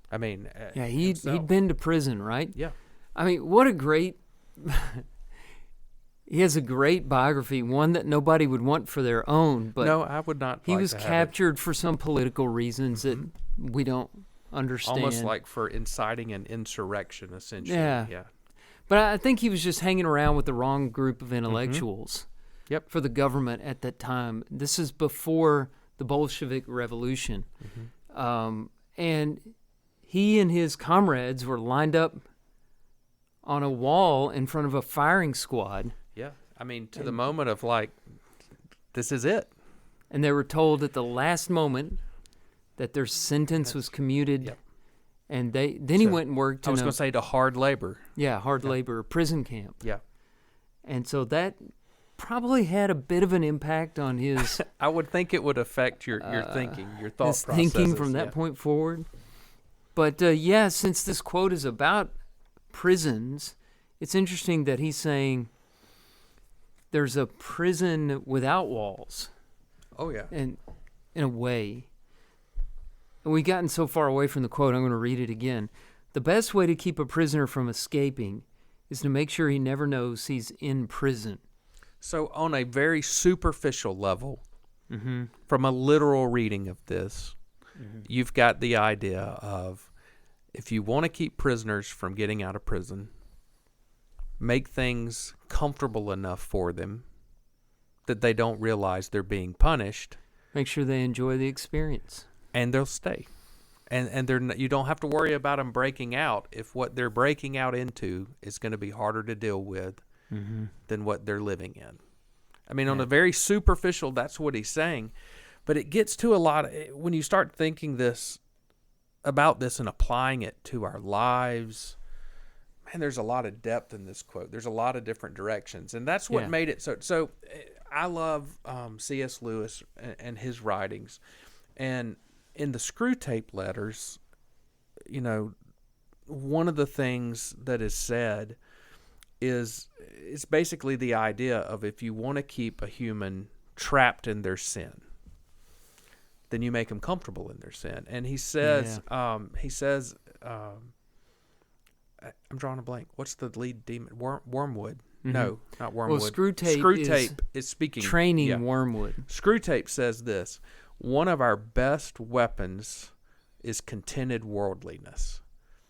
I mean, Yeah, he'd been to prison, right? Yeah. I mean, what a great... He has a great biography, one that nobody would want for their own, but no, I would not. he like was to have captured for some political reasons that we don't understand. almost like for inciting an insurrection, essentially. Yeah. Yeah. But I think he was just hanging around with the wrong group of intellectuals Yep. for the government at that time. This is before the Bolshevik Revolution. And he and his comrades were lined up on a wall in front of a firing squad. Yeah. I mean, to the moment of like, this is it. And they were told at the last moment that their sentence was commuted. Yep. And then he went and worked I in was going to say to hard labor. hard labor, prison camp. Yeah. And so that probably had a bit of an impact on his I would think it would affect your thinking, your thought his processes. thinking from that point forward. But since this quote is about prisons, it's interesting that he's saying there's a prison without walls, Oh, yeah. and in a way. And we've gotten so far away from the quote, I'm going to read it again. The best way to keep a prisoner from escaping is to make sure he never knows he's in prison. So on a very superficial level, from a literal reading of this, you've got the idea of if you want to keep prisoners from getting out of prison, make things comfortable enough for them that they don't realize they're being punished, Make sure they enjoy the experience. and they'll stay. And you don't have to worry about them breaking out if what they're breaking out into is going to be harder to deal with than what they're living in. I mean, on a very superficial, that's what he's saying. But it gets to a lot of, when you start thinking about this and applying it to our lives, man, there's a lot of depth in this quote. There's a lot of different directions, and that's what made it so. So I love C.S. Lewis and his writings, and in the Screw Tape Letters, you know, one of the things that is said is it's basically the idea of if you want to keep a human trapped in their sin, then you make them comfortable in their sin. And he says, I'm drawing a blank. What's the lead demon? Wormwood. Mm-hmm. No, not Wormwood. Well, Screw Tape is speaking. Training Wormwood. Screw Tape says this: one of our best weapons is contented worldliness.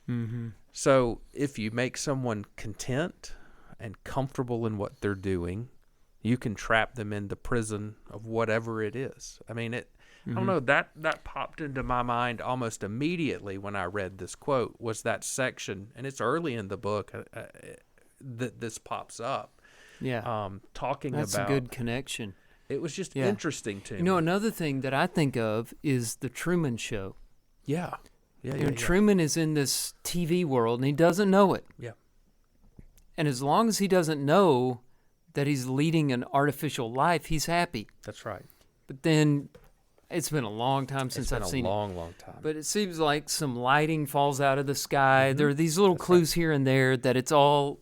Mm-hmm. So if you make someone content and comfortable in what they're doing, you can trap them in the prison of whatever it is. I mean, I don't know, that popped into my mind almost immediately when I read this quote, was that section, and it's early in the book that this pops up. Yeah. Talking That's about... a good connection. It was just interesting to me. You know, another thing that I think of is The Truman Show. Yeah. Truman is in this TV world, and he doesn't know it. Yeah. And as long as he doesn't know that he's leading an artificial life, he's happy. That's right. But then... It's been a long time since I've seen it. Long time. But it seems like some lighting falls out of the sky. Mm-hmm. There are these little clues here and there that it's all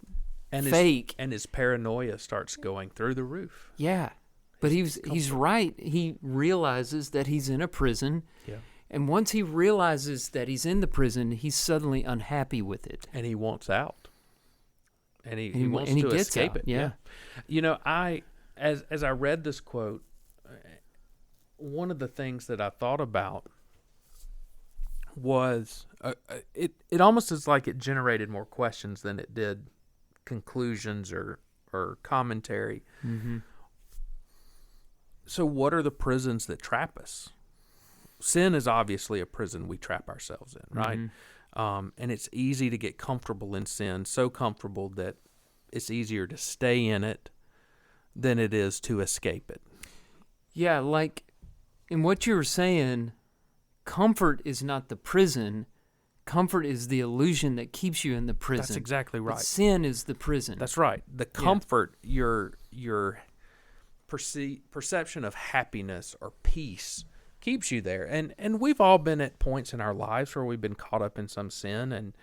fake. And his paranoia starts going through the roof. Yeah. But he's right. He realizes that he's in a prison. Yeah. And once he realizes that he's in the prison, he's suddenly unhappy with it. And he wants out. And he wants to escape out. it. Yeah. You know, as I read this quote, one of the things that I thought about was it almost is like it generated more questions than it did conclusions or commentary. Mm-hmm. So what are the prisons that trap us? Sin is obviously a prison we trap ourselves in, right? Mm-hmm. And it's easy to get comfortable in sin, so comfortable that it's easier to stay in it than it is to escape it. Yeah, like... In what you were saying, comfort is not the prison. Comfort is the illusion that keeps you in the prison. That's exactly right. But sin is the prison. That's right. The comfort, your perception of happiness or peace keeps you there. And we've all been at points in our lives where we've been caught up in some sin, and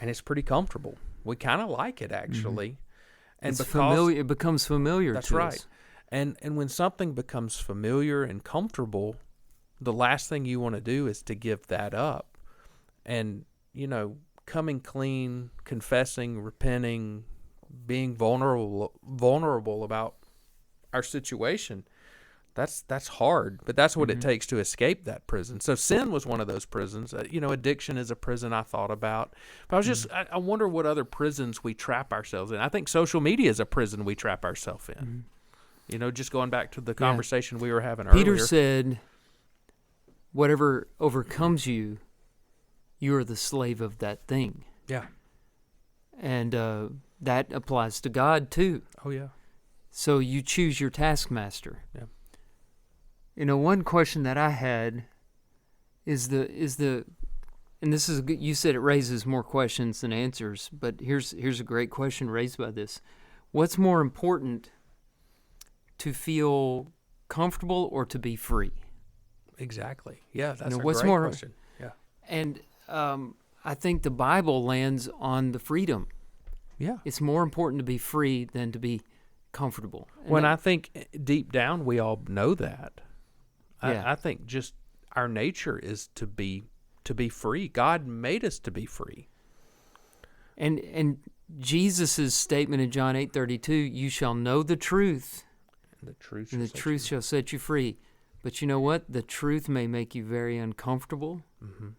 it's pretty comfortable. We kind of like it, actually. Mm-hmm. And it's familiar. It becomes familiar to us. That's right. And when something becomes familiar and comfortable, the last thing you want to do is to give that up. And, you know, coming clean, confessing, repenting, being vulnerable about our situation, that's hard. But that's what it takes to escape that prison. So sin was one of those prisons. You know, addiction is a prison I thought about. But I was just, I wonder what other prisons we trap ourselves in. I think social media is a prison we trap ourselves in. Mm-hmm. You know, just going back to the conversation we were having earlier. Peter said, whatever overcomes you, you are the slave of that thing. Yeah. And that applies to God, too. Oh, yeah. So you choose your taskmaster. Yeah. You know, one question that I had is the and this is you said it raises more questions than answers, but here's a great question raised by this. What's more important, to feel comfortable or to be free? Exactly. Yeah, that's a great question. Yeah. And I think the Bible lands on the freedom. Yeah. It's more important to be free than to be comfortable. And I think deep down we all know that. Yeah. I think just our nature is to be free. God made us to be free. And Jesus' statement in John 8:32, you shall know the truth, and the truth shall set you free. But you know what? The truth may make you very uncomfortable. Mm-hmm.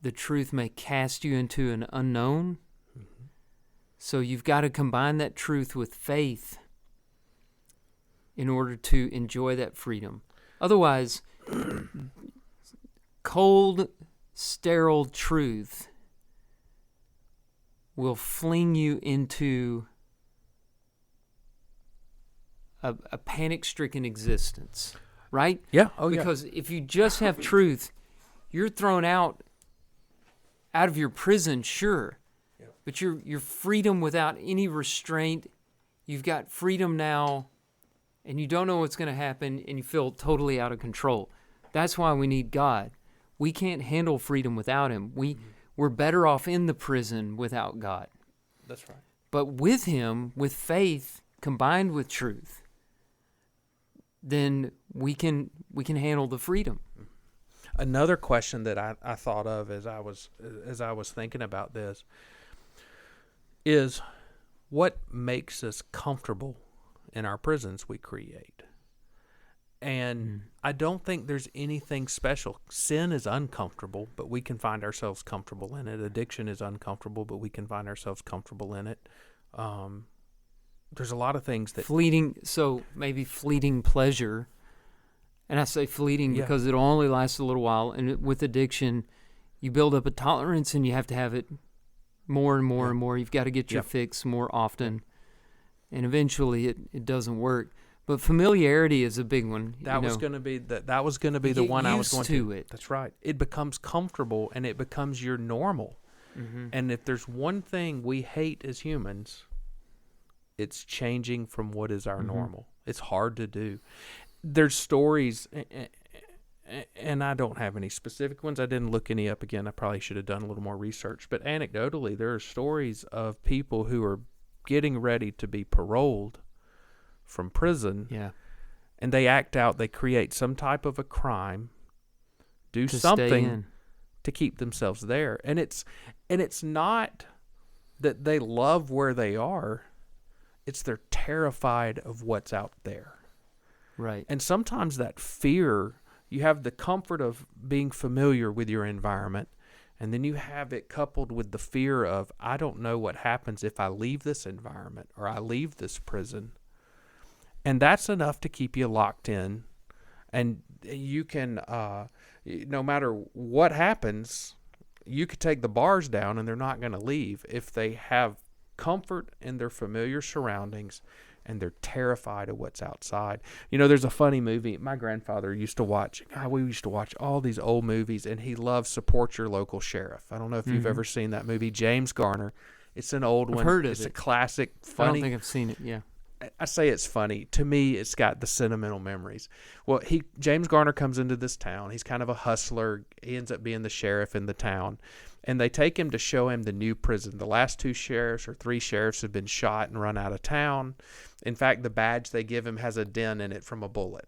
The truth may cast you into an unknown. Mm-hmm. So you've got to combine that truth with faith in order to enjoy that freedom. Otherwise, cold, sterile truth will fling you into a panic-stricken existence, right? Yeah. Because if you just have truth, you're thrown out of your prison, sure, but you're freedom without any restraint. You've got freedom now, and you don't know what's going to happen, and you feel totally out of control. That's why we need God. We can't handle freedom without him. We're better off in the prison without God. That's right. But with him, with faith combined with truth, then we can handle the freedom. Another question that I thought of as I was thinking about this is, what makes us comfortable in our prisons we create? And I don't think there's anything special. Sin is uncomfortable, but we can find ourselves comfortable in it. Addiction is uncomfortable, but we can find ourselves comfortable in it. There's a lot of things that... maybe fleeting pleasure. And I say fleeting because it'll only last a little while. And with addiction, you build up a tolerance and you have to have it more and more and more. You've got to get your fix more often. And eventually it doesn't work. But familiarity is a big one. That was going to be the one I was going to. It. That's right. It becomes comfortable and it becomes your normal. Mm-hmm. And if there's one thing we hate as humans, it's changing from what is our normal. It's hard to do. There's stories, and I don't have any specific ones. I didn't look any up again. I probably should have done a little more research. But anecdotally, there are stories of people who are getting ready to be paroled from prison, and they act out, they create some type of a crime, do something to keep themselves there. And it's not that they love where they are, it's they're terrified of what's out there. Right. And sometimes that fear, you have the comfort of being familiar with your environment, and then you have it coupled with the fear of, I don't know what happens if I leave this environment or I leave this prison. And that's enough to keep you locked in. And you can, no matter what happens, you could take the bars down and they're not going to leave if they have comfort in their familiar surroundings and they're terrified of what's outside. You know, there's a funny movie. My grandfather used to watch, we used to watch all these old movies, and he loved Support Your Local Sheriff. I don't know if you've ever seen that movie, James Garner. It's an old one. I've heard of it's it. A classic, funny. I don't think I've seen it, I say it's funny. To me, it's got the sentimental memories. Well, James Garner comes into this town. He's kind of a hustler. He ends up being the sheriff in the town. And they take him to show him the new prison. The last 2 sheriffs or 3 sheriffs have been shot and run out of town. In fact, the badge they give him has a dent in it from a bullet.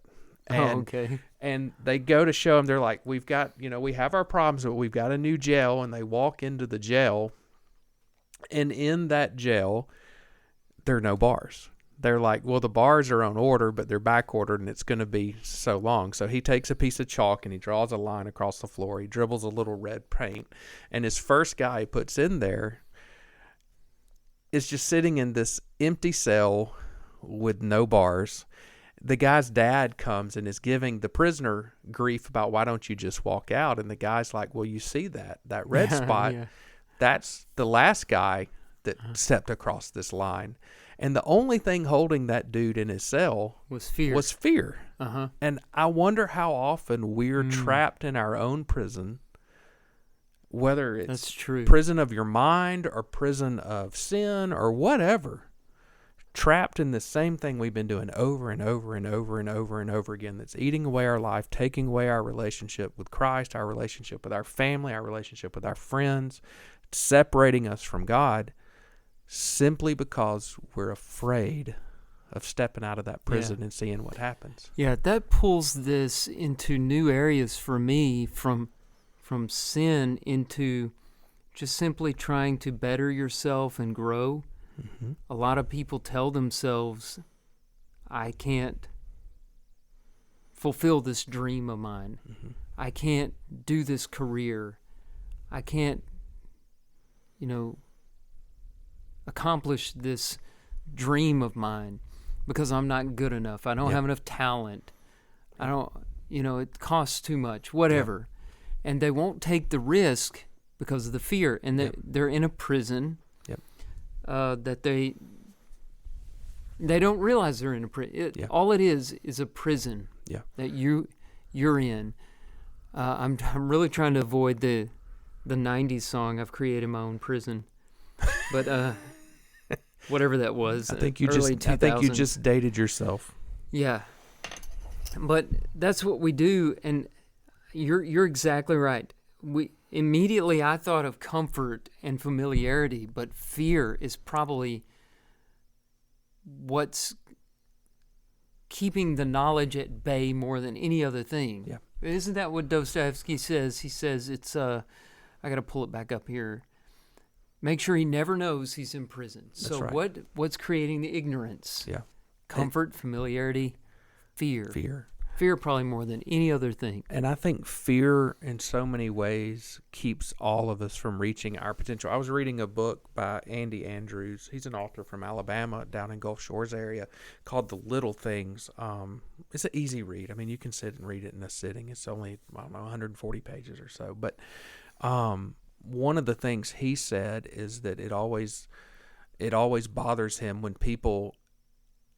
Okay. And they go to show him, they're like, we have our problems, but we've got a new jail. And they walk into the jail. And in that jail, there are no bars. They're like, well, the bars are on order, but they're back ordered, and it's going to be so long. So he takes a piece of chalk and he draws a line across the floor. He dribbles a little red paint. And his first guy he puts in there is just sitting in this empty cell with no bars. The guy's dad comes and is giving the prisoner grief about, why don't you just walk out? And the guy's like, well, you see that red spot? That's the last guy that stepped across this line. And the only thing holding that dude in his cell was fear. Uh-huh. And I wonder how often we're trapped in our own prison, whether it's prison of your mind or prison of sin or whatever, trapped in the same thing we've been doing over and over and over and over and over again, that's eating away our life, taking away our relationship with Christ, our relationship with our family, our relationship with our friends, separating us from God, simply because we're afraid of stepping out of that prison and seeing what happens. Yeah, that pulls this into new areas for me, from sin into just simply trying to better yourself and grow. Mm-hmm. A lot of people tell themselves, I can't fulfill this dream of mine. Mm-hmm. I can't do this career. I can't, accomplish this dream of mine because I'm not good enough. I don't have enough talent. I don't, it costs too much, whatever. Yeah. And they won't take the risk because of the fear. And they're in a prison that they don't realize they're in a prison. All it is a prison that you're in. I'm really trying to avoid the 90s song, I've created my own prison. But whatever that was, I think you early just I think you 2000s. just dated yourself. Yeah. But that's what we do, and you're exactly right. Immediately I thought of comfort and familiarity, but fear is probably what's keeping the knowledge at bay more than any other thing. Yeah. Isn't that what Dostoevsky says? He says it's I got to pull it back up here. Make sure he never knows he's in prison. That's So right. what's creating the ignorance? Yeah. Comfort, familiarity, fear. Fear probably more than any other thing. And I think fear in so many ways keeps all of us from reaching our potential. I was reading a book by Andy Andrews. He's an author from Alabama down in Gulf Shores area called The Little Things. It's an easy read. I mean, you can sit and read it in a sitting. It's only, 140 pages or so. But one of the things he said is that it always bothers him when people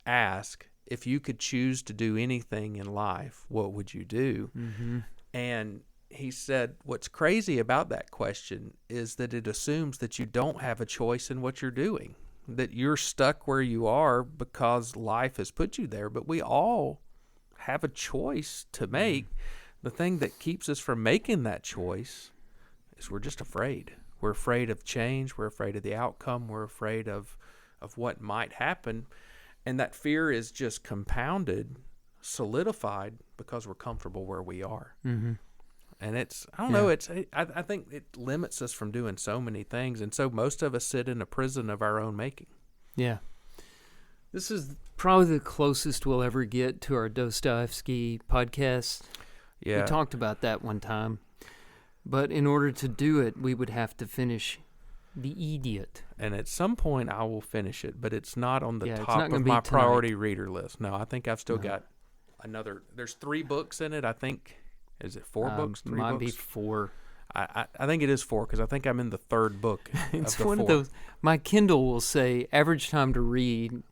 ask, if you could choose to do anything in life, what would you do? Mm-hmm. And he said, what's crazy about that question is that it assumes that you don't have a choice in what you're doing, that you're stuck where you are because life has put you there. But we all have a choice to make. The thing that keeps us from making that choice is we're just afraid. We're afraid of change. We're afraid of the outcome. We're afraid of what might happen. And that fear is just compounded, solidified, because we're comfortable where we are. Mm-hmm. And I think it limits us from doing so many things. And so most of us sit in a prison of our own making. Yeah. This is probably the closest we'll ever get to our Dostoevsky podcast. Yeah. We talked about that one time. But in order to do it, we would have to finish The Idiot. And at some point I will finish it, but it's not on the Yeah, it's top not of gonna be my tonight. priority reader list. No, I think I've still No. got another. There's 3 books in it, I think. Is it 4 books? 3 might books? be 4. I think it is 4 because I think I'm in the 3rd book. It's of the one 4. of those. My Kindle will say average time to read, and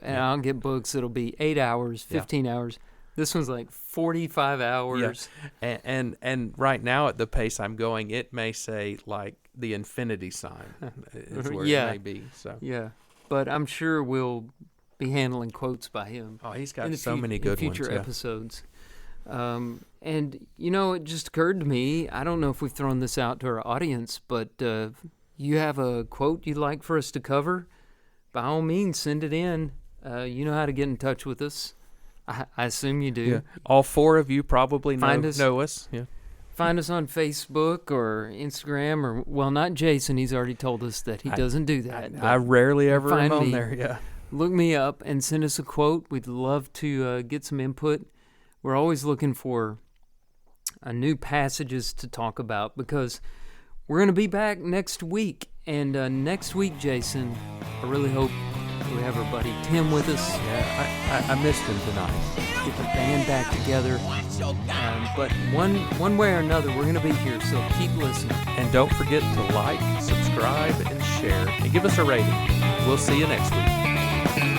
Yeah. I'll get books that'll be 8 hours, 15 hours. This one's like 45 hours. Yeah. And right now at the pace I'm going, it may say like the infinity sign is where Yeah. it may be. So Yeah. But I'm sure we'll be handling quotes by him. oh, he's in got the so many in good future ones. Yeah. episodes. And it just occurred to me, I don't know if we've thrown this out to our audience, but you have a quote you'd like for us to cover, by all means send it in. You know how to get in touch with us. I assume you do. Yeah. All 4 of you probably Find us. know us. Yeah. Find us on Facebook or Instagram, or well, not Jason. He's already told us that he doesn't do that. I rarely ever am find on me. there. Yeah. Look me up and send us a quote. We'd love to get some input. We're always looking for new passages to talk about because we're going to be back next week. And next week, Jason, I really hope we have our buddy Tim with us. Yeah. I missed him tonight. Get the band back together. But one way or another, we're going to be here. So keep listening. And don't forget to like, subscribe, and share, and give us a rating. We'll see you next week.